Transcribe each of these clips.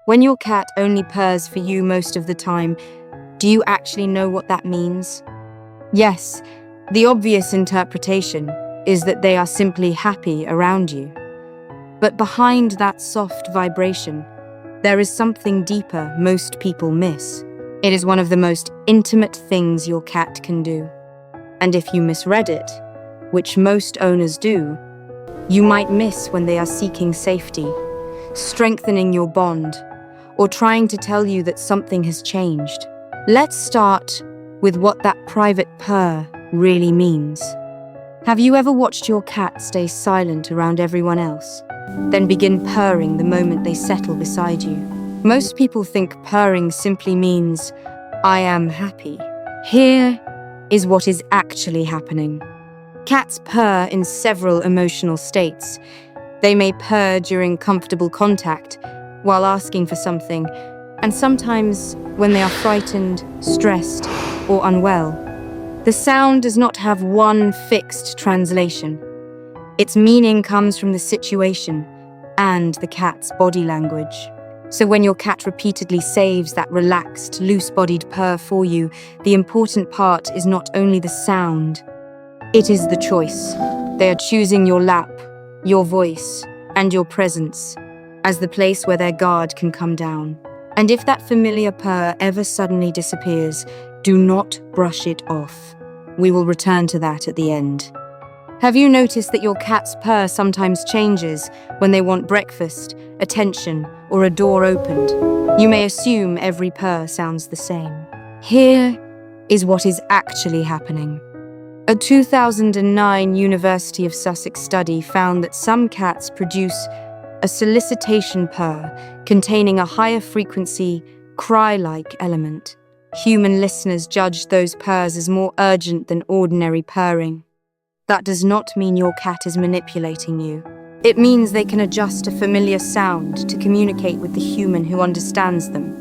When your cat only purrs for you most of the time, do you actually know what that means? Yes, the obvious interpretation is that they are simply happy around you. But behind that soft vibration, there is something deeper most people miss. It is one of the most intimate things your cat can do. And if you misread it, which most owners do, you might miss when they are seeking safety, strengthening your bond, or trying to tell you that something has changed. Let's start with what that private purr really means. Have you ever watched your cat stay silent around everyone else, then begin purring the moment they settle beside you? Most people think purring simply means, "I am happy." Here is what is actually happening. Cats purr in several emotional states. They may purr during comfortable contact, while asking for something, and sometimes when they are frightened, stressed, or unwell. The sound does not have one fixed translation. Its meaning comes from the situation and the cat's body language. So when your cat repeatedly saves that relaxed, loose-bodied purr for you, the important part is not only the sound, it is the choice. They are choosing your lap, your voice, and your presence as the place where their guard can come down. And if that familiar purr ever suddenly disappears, do not brush it off. We will return to that at the end. Have you noticed that your cat's purr sometimes changes when they want breakfast, attention, or a door opened? You may assume every purr sounds the same. Here is what is actually happening. A 2009 University of Sussex study found that some cats produce a solicitation purr containing a higher frequency, cry-like element. Human listeners judged those purrs as more urgent than ordinary purring. That does not mean your cat is manipulating you. It means they can adjust a familiar sound to communicate with the human who understands them.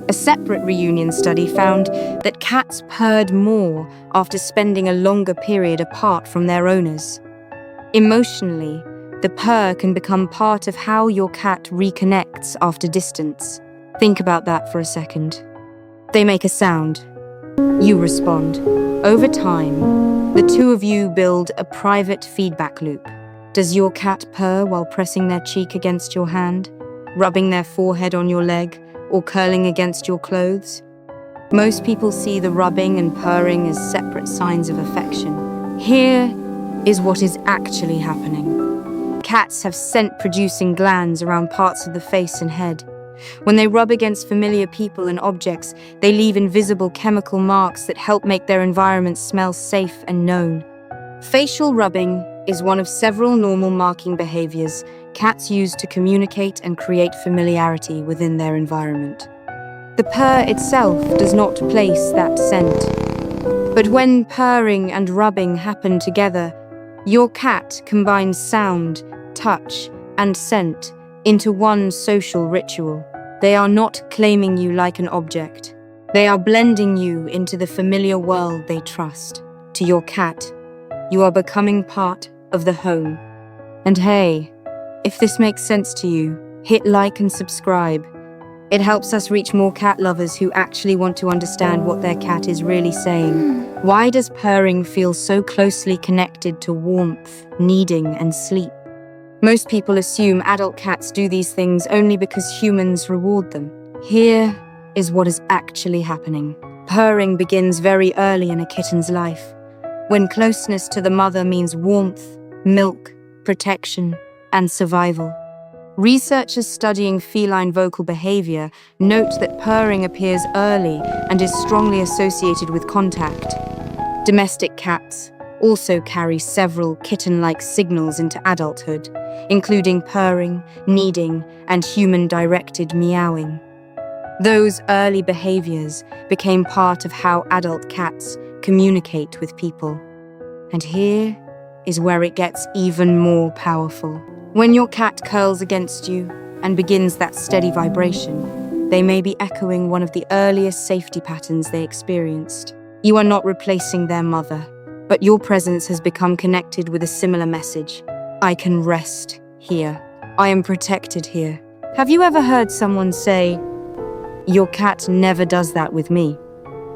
A separate reunion study found that cats purred more after spending a longer period apart from their owners. Emotionally, the purr can become part of how your cat reconnects after distance. Think about that for a second. They make a sound. You respond. Over time, the two of you build a private feedback loop. Does your cat purr while pressing their cheek against your hand, rubbing their forehead on your leg, or curling against your clothes? Most people see the rubbing and purring as separate signs of affection. Here is what is actually happening. Cats have scent-producing glands around parts of the face and head. When they rub against familiar people and objects, they leave invisible chemical marks that help make their environment smell safe and known. Facial rubbing is one of several normal marking behaviors cats use to communicate and create familiarity within their environment. The purr itself does not place that scent. But when purring and rubbing happen together, your cat combines sound, touch, and scent into one social ritual. They are not claiming you like an object. They are blending you into the familiar world they trust. To your cat, you are becoming part of the home. And hey, if this makes sense to you, hit like and subscribe. It helps us reach more cat lovers who actually want to understand what their cat is really saying. Why does purring feel so closely connected to warmth, needing, and sleep? Most people assume adult cats do these things only because humans reward them. Here is what is actually happening. Purring begins very early in a kitten's life, when closeness to the mother means warmth, milk, protection, and survival. Researchers studying feline vocal behavior note that purring appears early and is strongly associated with contact. Domestic cats also carry several kitten-like signals into adulthood, including purring, kneading, and human-directed meowing. Those early behaviors became part of how adult cats communicate with people. And here is where it gets even more powerful. When your cat curls against you and begins that steady vibration, they may be echoing one of the earliest safety patterns they experienced. You are not replacing their mother, but your presence has become connected with a similar message. I can rest here. I am protected here. Have you ever heard someone say, "Your cat never does that with me"?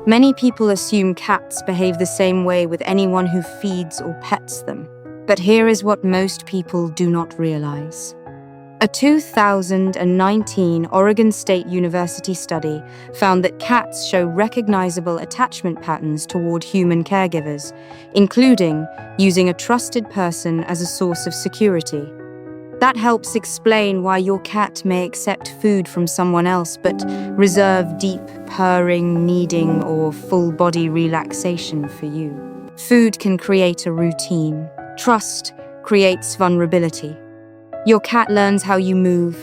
Many people assume cats behave the same way with anyone who feeds or pets them. But here is what most people do not realize. A 2019 Oregon State University study found that cats show recognizable attachment patterns toward human caregivers, including using a trusted person as a source of security. That helps explain why your cat may accept food from someone else but reserve deep purring, kneading, or full-body relaxation for you. Food can create a routine. Trust creates vulnerability. Your cat learns how you move,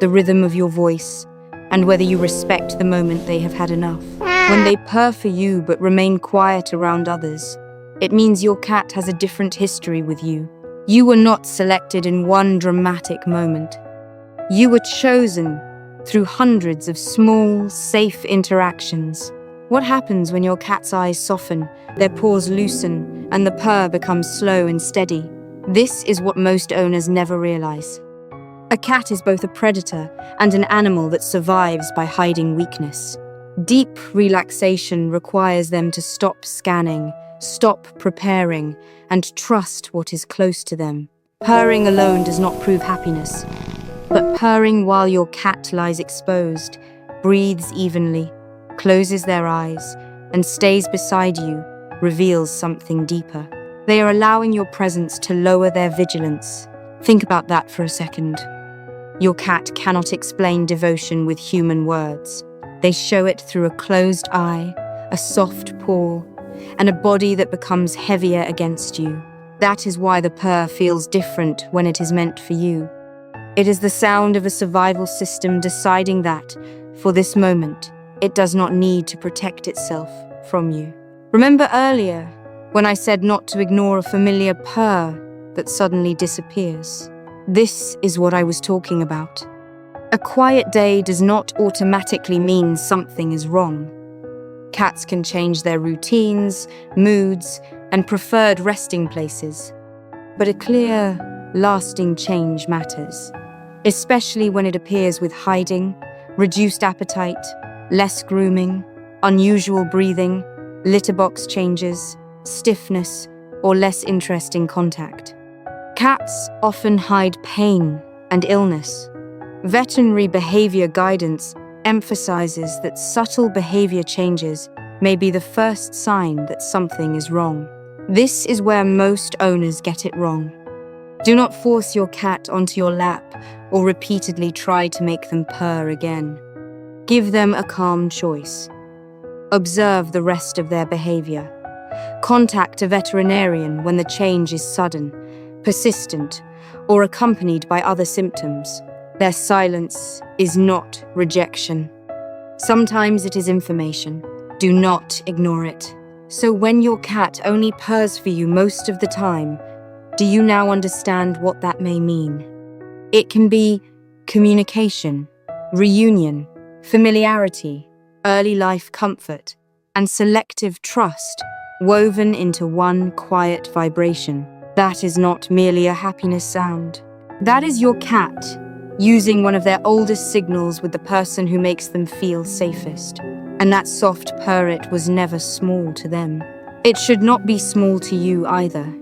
the rhythm of your voice, and whether you respect the moment they have had enough. When they purr for you but remain quiet around others, it means your cat has a different history with you. You were not selected in one dramatic moment. You were chosen through hundreds of small, safe interactions. What happens when your cat's eyes soften, their paws loosen, and the purr becomes slow and steady? This is what most owners never realize. A cat is both a predator and an animal that survives by hiding weakness. Deep relaxation requires them to stop scanning, stop preparing, and trust what is close to them. Purring alone does not prove happiness, but purring while your cat lies exposed, breathes evenly, closes their eyes, and stays beside you reveals something deeper. They are allowing your presence to lower their vigilance. Think about that for a second. Your cat cannot explain devotion with human words. They show it through a closed eye, a soft paw, and a body that becomes heavier against you. That is why the purr feels different when it is meant for you. It is the sound of a survival system deciding that, for this moment, it does not need to protect itself from you. Remember earlier when I said not to ignore a familiar purr that suddenly disappears? This is what I was talking about. A quiet day does not automatically mean something is wrong. Cats can change their routines, moods, and preferred resting places. But a clear, lasting change matters, especially when it appears with hiding, reduced appetite, less grooming, unusual breathing, litter box changes, stiffness, or less interest in contact. Cats often hide pain and illness. Veterinary behavior guidance emphasizes that subtle behavior changes may be the first sign that something is wrong. This is where most owners get it wrong. Do not force your cat onto your lap or repeatedly try to make them purr again. Give them a calm choice. Observe the rest of their behavior. Contact a veterinarian when the change is sudden, persistent, or accompanied by other symptoms. Their silence is not rejection. Sometimes it is information. Do not ignore it. So when your cat only purrs for you most of the time, do you now understand what that may mean? It can be communication, reunion, familiarity, early life comfort, and selective trust woven into one quiet vibration. That is not merely a happiness sound. That is your cat using one of their oldest signals with the person who makes them feel safest. And that soft purr was never small to them. It should not be small to you either.